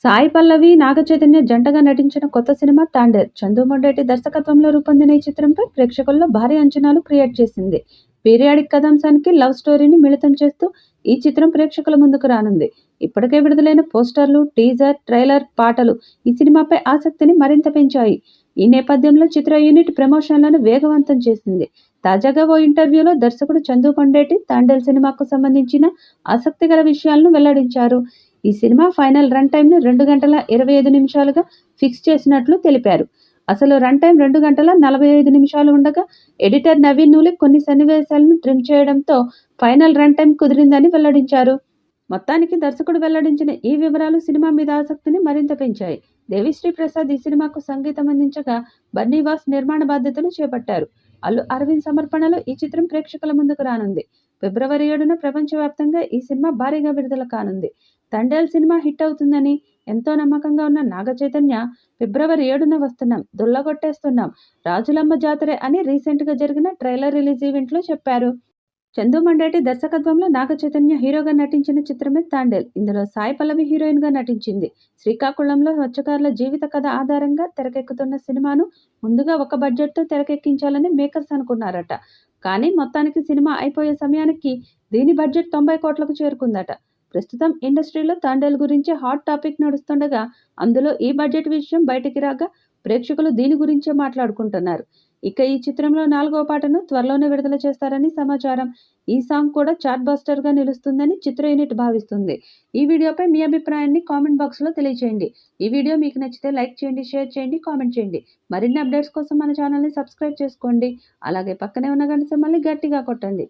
సాయి పల్లవి, నాగచైతన్య జంటగా నటించిన కొత్త సినిమా 'తాండేల్'. చందు మొండేటి దర్శకత్వంలో రూపొందిన ఈ చిత్రంపై ప్రేక్షకుల్లో భారీ అంచనాలు క్రియేట్ చేసింది. పీరియాడిక్ కథాంశానికి లవ్ స్టోరీని మిళితం చేస్తూ ఈ చిత్రం ప్రేక్షకుల ముందుకు రానుంది. ఇప్పటికే విడుదలైన పోస్టర్లు, టీజర్, ట్రైలర్, పాటలు ఈ సినిమాపై ఆసక్తిని మరింత పెంచాయి. ఈ నేపథ్యంలో చిత్ర యూనిట్ ప్రమోషన్లను వేగవంతం చేసింది. తాజాగా ఓ ఇంటర్వ్యూలో దర్శకుడు చందు మొండేటి 'తాండేల్' సినిమాకు సంబంధించిన ఆసక్తికర విషయాలను వెల్లడించారు. ఈ సినిమా ఫైనల్ రన్ టైంను 2 గంటల 25 నిమిషాలుగా ఫిక్స్ చేసినట్లు తెలిపారు. అసలు రన్ టైం 2 గంటల 45 నిమిషాలు ఉండగా ఎడిటర్ నవీన్ నూలి కొన్ని సన్నివేశాలను ట్రిమ్ చేయడంతో ఫైనల్ రన్ టైం కుదిరిందని వెల్లడించారు. మొత్తానికి దర్శకుడు వెల్లడించిన ఈ వివరాలు సినిమా మీద ఆసక్తిని మరింత పెంచాయి. దేవిశ్రీ ప్రసాద్ ఈ సినిమాకు సంగీతం అందించగా బన్నీవాస్ నిర్మాణ బాధ్యతలు చేపట్టారు. అల్లు అరవింద్ సమర్పణలో ఈ చిత్రం ప్రేక్షకుల ముందుకు రానుంది. ఫిబ్రవరి 7న ప్రపంచవ్యాప్తంగా ఈ సినిమా భారీగా విడుదల కానుంది. 'తండేల్' సినిమా హిట్ అవుతుందని ఎంతో నమ్మకంగా ఉన్న నాగచైతన్య ఫిబ్రవరి 7న వస్తున్నాం, దుల్లగొట్టేస్తున్నాం, రాజులమ్మ జాతరే అని రీసెంట్గా జరిగిన ట్రైలర్ రిలీజ్ ఈవెంట్లో చెప్పారు. చందు మొండేటి దర్శకత్వంలో నాగచైతన్య హీరోగా నటించిన చిత్రమే 'తాండేల్'. ఇందులో సాయి పల్లవి హీరోయిన్గా నటించింది. శ్రీకాకుళంలో మత్స్యకారుల జీవిత కథ ఆధారంగా తెరకెక్కుతున్న సినిమాను ముందుగా ఒక బడ్జెట్తో తెరకెక్కించాలని మేకర్స్ అనుకున్నారట. కానీ మొత్తానికి సినిమా అయిపోయే సమయానికి దీని బడ్జెట్ 90 కోట్లకు చేరుకుందట. ప్రస్తుతం ఇండస్ట్రీలో 'తాండేల్' గురించి హాట్ టాపిక్ నడుస్తుండగా అందులో ఈ బడ్జెట్ విషయం బయటికి రాగా ప్రేక్షకులు దీని గురించే మాట్లాడుకుంటున్నారు. ఇక ఈ చిత్రంలో 4వ పాటను త్వరలోనే విడుదల చేస్తారని సమాచారం. ఈ సాంగ్ కూడా చార్ట్ బస్టర్గా నిలుస్తుందని చిత్ర యూనిట్ భావిస్తుంది. ఈ వీడియోపై మీ అభిప్రాయాన్ని కామెంట్ బాక్స్లో తెలియజేయండి. ఈ వీడియో మీకు నచ్చితే లైక్ చేయండి, షేర్ చేయండి, కామెంట్ చేయండి. మరిన్ని అప్డేట్స్ కోసం మన ఛానల్ని సబ్స్క్రైబ్ చేసుకోండి. అలాగే పక్కనే ఉన్న గంట సింబల్ని గట్టిగా కొట్టండి.